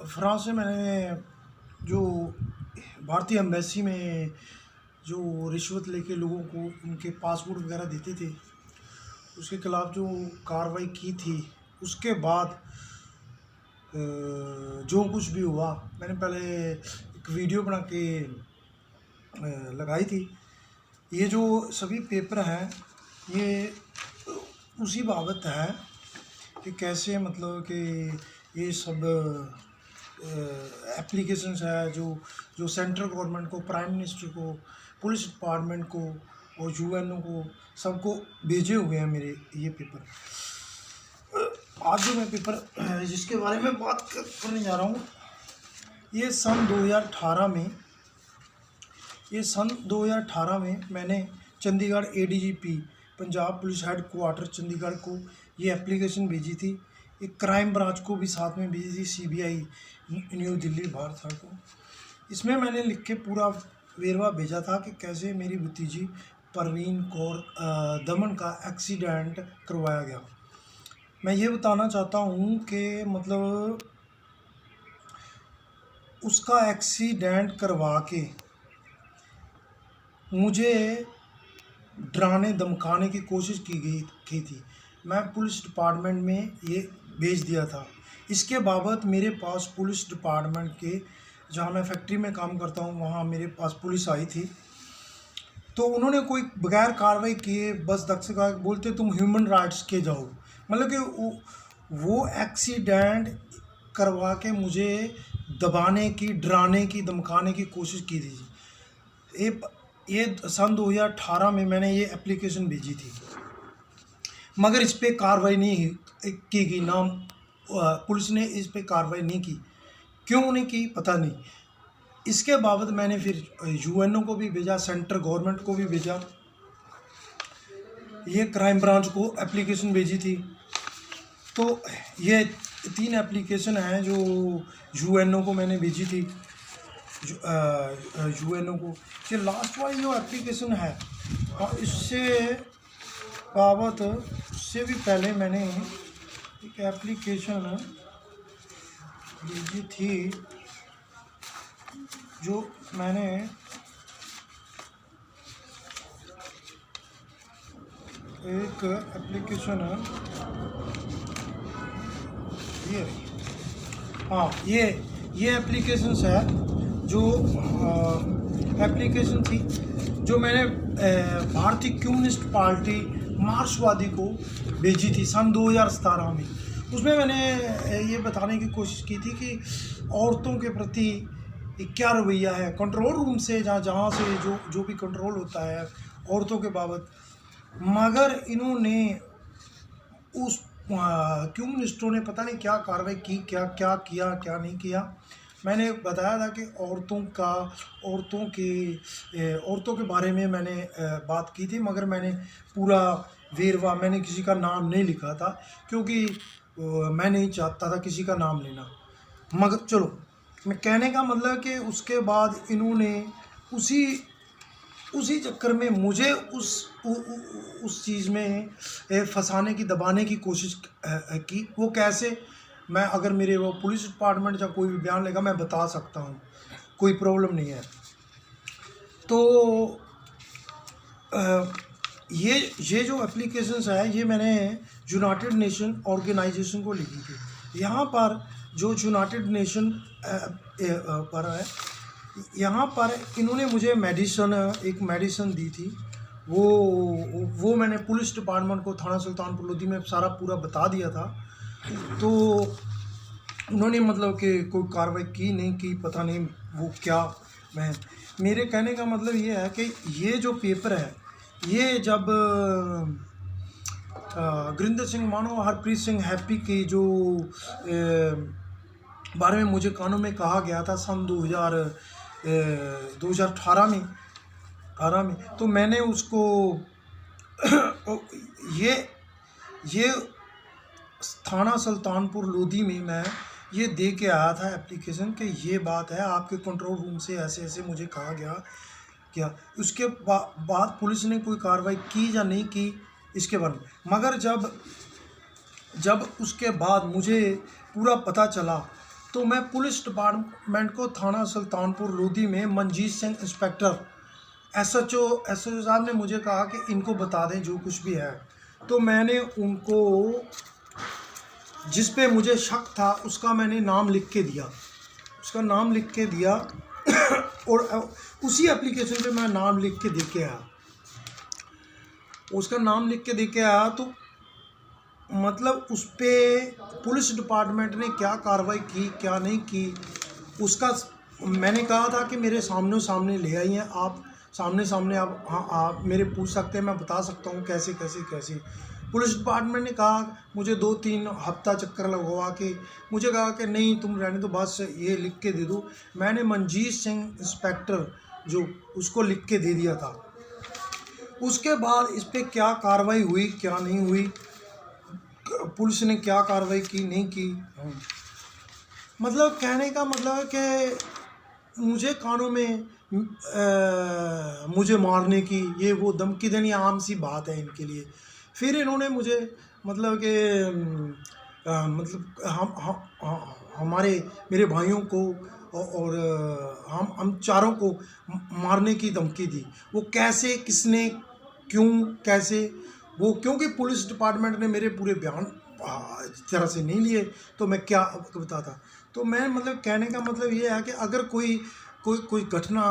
France से मैंने जो भारतीय एम्बेसी में जो रिश्वत लेके लोगों को उनके पासपोर्ट वगैरह देते थे, उसके खिलाफ़ जो कार्रवाई की थी, उसके बाद जो कुछ भी हुआ, मैंने पहले एक वीडियो बना के लगाई थी। ये जो सभी पेपर हैं, ये उसी बाबत है कि कैसे मतलब कि ये सब एप्लीकेशंस है जो जो सेंट्रल गवर्नमेंट को, प्राइम मिनिस्टर को, पुलिस डिपार्टमेंट को और यूएनओ को, सबको भेजे हुए हैं मेरे ये पेपर। आज जो मैं पेपर जिसके बारे में बात करने जा रहा हूँ, ये सन 2018 में मैंने Chandigarh ADGP Punjab police head quarter Chandigarh को ये एप्लीकेशन भेजी थी। एक क्राइम ब्रांच को भी साथ में भेजी थी, सीबीआई न्यू दिल्ली भारत को। इसमें मैंने लिख के पूरा वेरवा भेजा था कि कैसे मेरी भतीजी परवीन कौर दमन का एक्सीडेंट करवाया गया। मैं ये बताना चाहता हूँ कि मतलब उसका एक्सीडेंट करवा के मुझे डराने धमकाने की कोशिश की थी। मैं पुलिस डिपार्टमेंट में ये भेज दिया था। इसके बाबत मेरे पास पुलिस डिपार्टमेंट के, जहाँ मैं फैक्ट्री में काम करता हूँ, वहाँ मेरे पास पुलिस आई थी। तो उन्होंने कोई बगैर कार्रवाई किए बस दक से कहा, बोलते तुम ह्यूमन राइट्स के जाओ। मतलब कि वो एक्सीडेंट करवा के मुझे दबाने की, डराने की, धमकाने की कोशिश की थी। ये सन 2018 में मैंने ये एप्लीकेशन भेजी थी, मगर इस पर कार्रवाई नहीं की गई। ना पुलिस ने इस पर कार्रवाई नहीं की, क्यों नहीं की पता नहीं। इसके बाबत मैंने फिर यूएनओ को भी भेजा, सेंट्रल गवर्नमेंट को भी भेजा, ये क्राइम ब्रांच को एप्लीकेशन भेजी थी। तो ये 3 एप्लीकेशन हैं जो यूएनओ को मैंने भेजी थी। यूएनओ को ये लास्ट वाली जो एप्लीकेशन है, इससे बाबत उससे भी पहले मैंने एक एप्लीकेशन भेजी थी, जो मैंने एक एप्लीकेशन ये हाँ ये एप्लीकेशंस है जो एप्लीकेशन थी जो मैंने भारतीय कम्युनिस्ट पार्टी मार्क्सवादी को भेजी थी सन 2017 में। उसमें मैंने ये बताने की कोशिश की थी कि औरतों के प्रति क्या रवैया है कंट्रोल रूम से, जहाँ से जो भी कंट्रोल होता है औरतों के बाबत। मगर इन्होंने उस कम्युनिस्टों ने पता नहीं क्या कार्रवाई की, क्या किया क्या नहीं किया। मैंने बताया था कि औरतों के बारे में मैंने बात की थी, मगर मैंने पूरा वेरवा, मैंने किसी का नाम नहीं लिखा था, क्योंकि मैं नहीं चाहता था किसी का नाम लेना। मगर चलो, मैं कहने का मतलब कि उसके बाद इन्होंने उसी चक्कर में मुझे उस चीज़ में फंसाने की, दबाने की कोशिश की। वो कैसे, मैं अगर मेरे वो पुलिस डिपार्टमेंट या कोई भी बयान लेगा मैं बता सकता हूँ, कोई प्रॉब्लम नहीं है। तो ये जो एप्लीकेशंस है, ये मैंने यूनाइटेड नेशन ऑर्गेनाइजेशन को लिखी थी। यहाँ पर जो यूनाइटेड नेशन पर है, यहाँ पर इन्होंने मुझे एक मेडिसन दी थी। वो मैंने पुलिस डिपार्टमेंट को थाना सुल्तानपुर लोधी में सारा पूरा बता दिया था। तो उन्होंने मतलब कि कोई कार्रवाई की नहीं की, पता नहीं वो क्या। मेरे कहने का मतलब ये है कि ये जो पेपर है, ये जब गुरिंदर सिंह मानो, हरप्रीत सिंह हैप्पी की जो बारे में मुझे कानून में कहा गया था सन 2018 में, तो मैंने उसको ये थाना सुल्तानपुर लोधी में मैं ये दे के आया था एप्लीकेशन कि ये बात है, आपके कंट्रोल रूम से ऐसे ऐसे मुझे कहा गया क्या। उसके बाद पुलिस ने कोई कार्रवाई की या नहीं की इसके बारे में। मगर जब उसके बाद मुझे पूरा पता चला तो मैं पुलिस डिपार्टमेंट को थाना सुल्तानपुर लोधी में मंजीत सिंह इंस्पेक्टर एसएचओ साहब ने मुझे कहा कि इनको बता दें जो कुछ भी है। तो मैंने उनको जिस पे मुझे शक था उसका मैंने नाम लिख के दिया, और उसी एप्लीकेशन पे मैं नाम लिख के दे के आया। उसका नाम लिख के दे के आया तो मतलब उस पर पुलिस डिपार्टमेंट ने क्या कार्रवाई की क्या नहीं की उसका मैंने कहा था कि मेरे सामने ले आई हैं आप, सामने आप, हाँ आप मेरे पूछ सकते हैं, मैं बता सकता हूँ कैसे। पुलिस डिपार्टमेंट ने कहा, मुझे 2-3 हफ्ता चक्कर लगवा के मुझे कहा कि नहीं तुम रहने दो, बस ये लिख के दे दो। मैंने मंजीत सिंह इंस्पेक्टर जो उसको लिख के दे दिया था। उसके बाद इस पर क्या कार्रवाई हुई क्या नहीं हुई, पुलिस ने क्या कार्रवाई की नहीं की, मतलब कहने का मतलब है कि मुझे कानों में मुझे मारने की ये वो धमकी देनी आम सी बात है इनके लिए। फिर इन्होंने मुझे मतलब कि हमारे मेरे भाइयों को और हम चारों को मारने की धमकी दी। वो कैसे, किसने, क्यों, कैसे, वो क्योंकि पुलिस डिपार्टमेंट ने मेरे पूरे बयान तरह से नहीं लिए तो मैं क्या बताता। तो मैं मतलब कहने का मतलब ये है कि अगर कोई घटना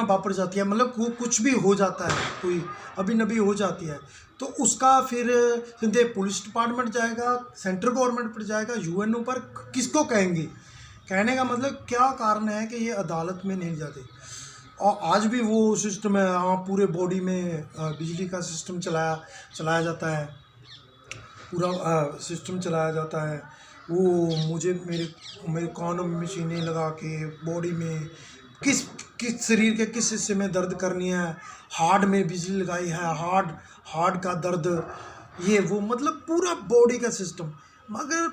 वापर जाती है, मतलब कुछ भी हो जाता है, कोई अभी नबी हो जाती है, तो उसका फिर सीधे पुलिस डिपार्टमेंट जाएगा, सेंट्रल गवर्नमेंट पर जाएगा, यूएनओ पर, किसको कहेंगे। कहने का मतलब क्या कारण है कि ये अदालत में नहीं जाते। और आज भी वो सिस्टम है, पूरे बॉडी में बिजली का सिस्टम चलाया जाता है, पूरा सिस्टम चलाया जाता है। वो मुझे मेरे कानों में मशीनें लगा के बॉडी में किस शरीर के किस हिस्से में दर्द करनी है, हार्ट में बिजली लगाई है, हार्ट का दर्द, ये वो, मतलब पूरा बॉडी का सिस्टम। मगर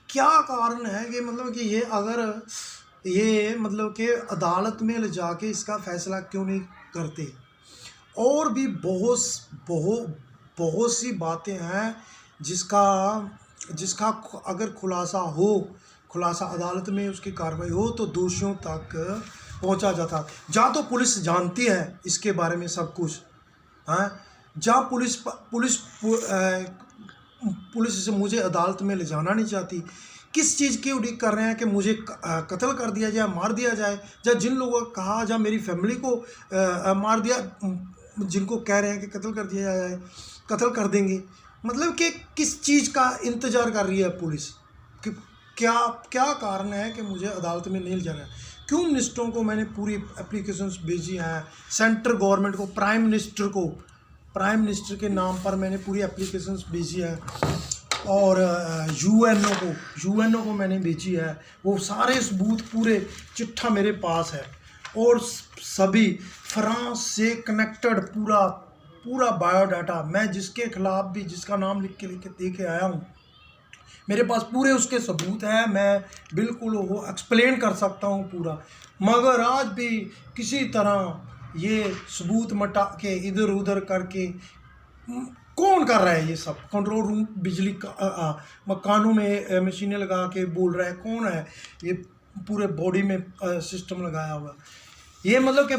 क्या कारण है कि मतलब कि ये अगर ये मतलब कि अदालत में ले जाके इसका फैसला क्यों नहीं करते। और भी बहुत सी बातें हैं जिसका अगर खुलासा अदालत में उसकी कार्रवाई हो तो दोषियों तक पहुंचा जाता। जहाँ तो पुलिस जानती है इसके बारे में सब कुछ, हाँ, जहाँ पुलिस से मुझे अदालत में ले जाना नहीं चाहती, किस चीज़ की उड़ीक कर रहे हैं कि मुझे कत्ल कर दिया जाए, मार दिया जाए, या जिन लोगों को कहा जा मेरी फैमिली को मार दिया, जिनको कह रहे हैं कि कत्ल कर दिया जाए, कत्ल कर देंगे। मतलब कि किस चीज़ का इंतज़ार कर रही है पुलिस, कि क्या कारण है कि मुझे अदालत में नहीं जाना है। क्यों मिनिस्टरों को मैंने पूरी एप्लीकेशंस भेजी हैं, सेंट्रल गवर्नमेंट को, प्राइम मिनिस्टर के नाम पर मैंने पूरी एप्लीकेशंस भेजी है, और यूएनओ को मैंने भेजी है। वो सारे सबूत पूरे चिट्ठा मेरे पास है, और सभी फ्रांस से कनेक्टेड पूरा बायोडाटा, मैं जिसके खिलाफ भी जिसका नाम लिख के दे के आया हूँ, मेरे पास पूरे उसके सबूत हैं, मैं बिल्कुल वो एक्सप्लेन कर सकता हूँ पूरा। मगर आज भी किसी तरह ये सबूत मटा के इधर उधर करके कौन कर रहा है ये सब। कंट्रोल रूम बिजली का मकानों में मशीनें लगा के बोल रहा है, कौन है ये पूरे बॉडी में सिस्टम लगाया हुआ। ये मतलब कि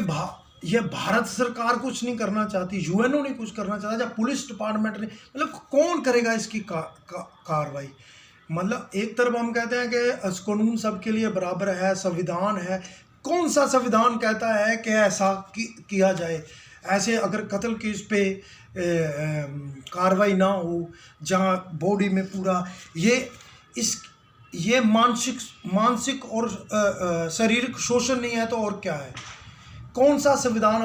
ये भारत सरकार कुछ नहीं करना चाहती, यूएनओ नहीं कुछ करना चाहता, या पुलिस डिपार्टमेंट ने, मतलब कौन करेगा इसकी कार्रवाई। मतलब एक तरफ हम कहते हैं कि कानून सबके लिए बराबर है, संविधान है, कौन सा संविधान कहता है कि ऐसा किया जाए। ऐसे अगर कत्ल केस पे कार्रवाई ना हो, जहां बॉडी में पूरा ये मानसिक और शारीरिक शोषण नहीं है तो और क्या है। कौन सा संविधान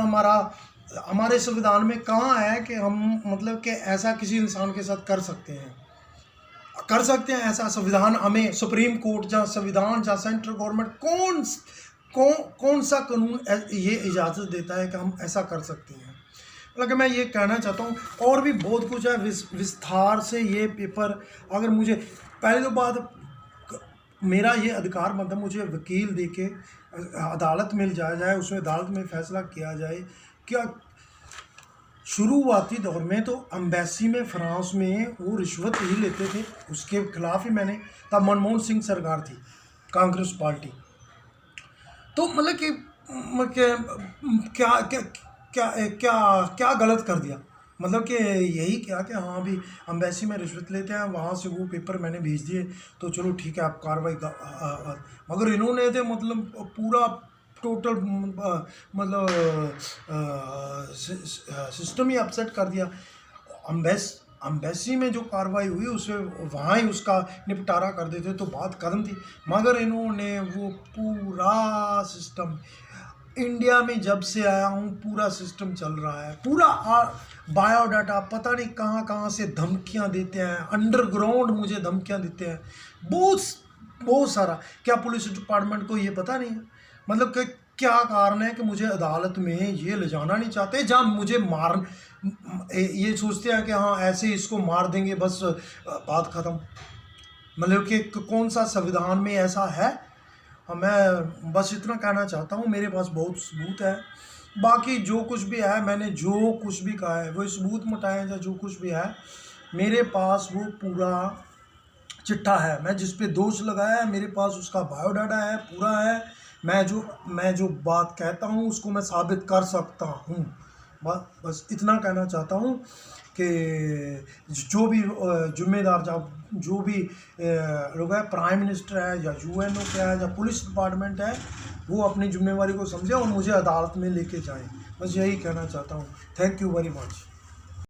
हमारे संविधान में कहाँ है कि हम मतलब कि ऐसा किसी इंसान के साथ कर सकते हैं ऐसा संविधान हमें, सुप्रीम कोर्ट या संविधान या सेंट्रल गवर्नमेंट कौन सा कानून ये इजाज़त देता है कि हम ऐसा कर सकते हैं। मतलब मैं ये कहना चाहता हूँ, और भी बहुत कुछ है, विस्तार से ये पेपर, अगर मुझे पहले तो बात, मेरा ये अधिकार मतलब मुझे वकील देके अदालत में जाया जाए, उसमें अदालत में फैसला किया जाए। क्या शुरुआती दौर में तो अम्बेसी में फ्रांस में वो रिश्वत ही लेते थे, उसके खिलाफ ही मैंने, तब मनमोहन सिंह सरकार थी, कांग्रेस पार्टी। तो मतलब कि क्या क्या क्या क्या क्या गलत कर दिया, मतलब कि यही क्या कि हाँ भी अम्बेसी में रिश्वत लेते हैं, वहाँ से वो पेपर मैंने भेज दिए तो चलो ठीक है आप कार्रवाई मगर इन्होंने तो मतलब पूरा टोटल मतलब सिस्टम ही अपसेट कर दिया। अम्बेसी में जो कार्रवाई हुई उसमें वहाँ ही उसका निपटारा कर देते तो बात खत्म थी, मगर इन्होंने वो पूरा सिस्टम, इंडिया में जब से आया हूँ पूरा सिस्टम चल रहा है, पूरा बायोडाटा पता नहीं कहाँ कहाँ से धमकियाँ देते हैं, अंडरग्राउंड मुझे धमकियाँ देते हैं, बहुत बहुत सारा। क्या पुलिस डिपार्टमेंट को ये पता नहीं है, मतलब कि क्या कारण है कि मुझे अदालत में ये ले जाना नहीं चाहते, जहाँ मुझे ये सोचते हैं कि हाँ ऐसे इसको मार देंगे बस बात ख़त्म। मतलब कि कौन सा संविधान में ऐसा है? मैं बस इतना कहना चाहता हूँ, मेरे पास बहुत सबूत है, बाकी जो कुछ भी है मैंने जो कुछ भी कहा है वो सबूत मटाए या जो कुछ भी है मेरे पास वो पूरा चिट्ठा है, मैं जिस पे दोष लगाया है मेरे पास उसका बायोडाटा है, पूरा है। मैं जो बात कहता हूँ उसको मैं साबित कर सकता हूँ। बस इतना कहना चाहता हूँ कि जो भी जिम्मेदार जो भी लोग हैं, प्राइम मिनिस्टर है या यूएनओ क्या है या पुलिस डिपार्टमेंट है, वो अपनी जिम्मेवारी को समझे और मुझे अदालत में लेके जाएं। बस यही कहना चाहता हूँ। Thank you very much.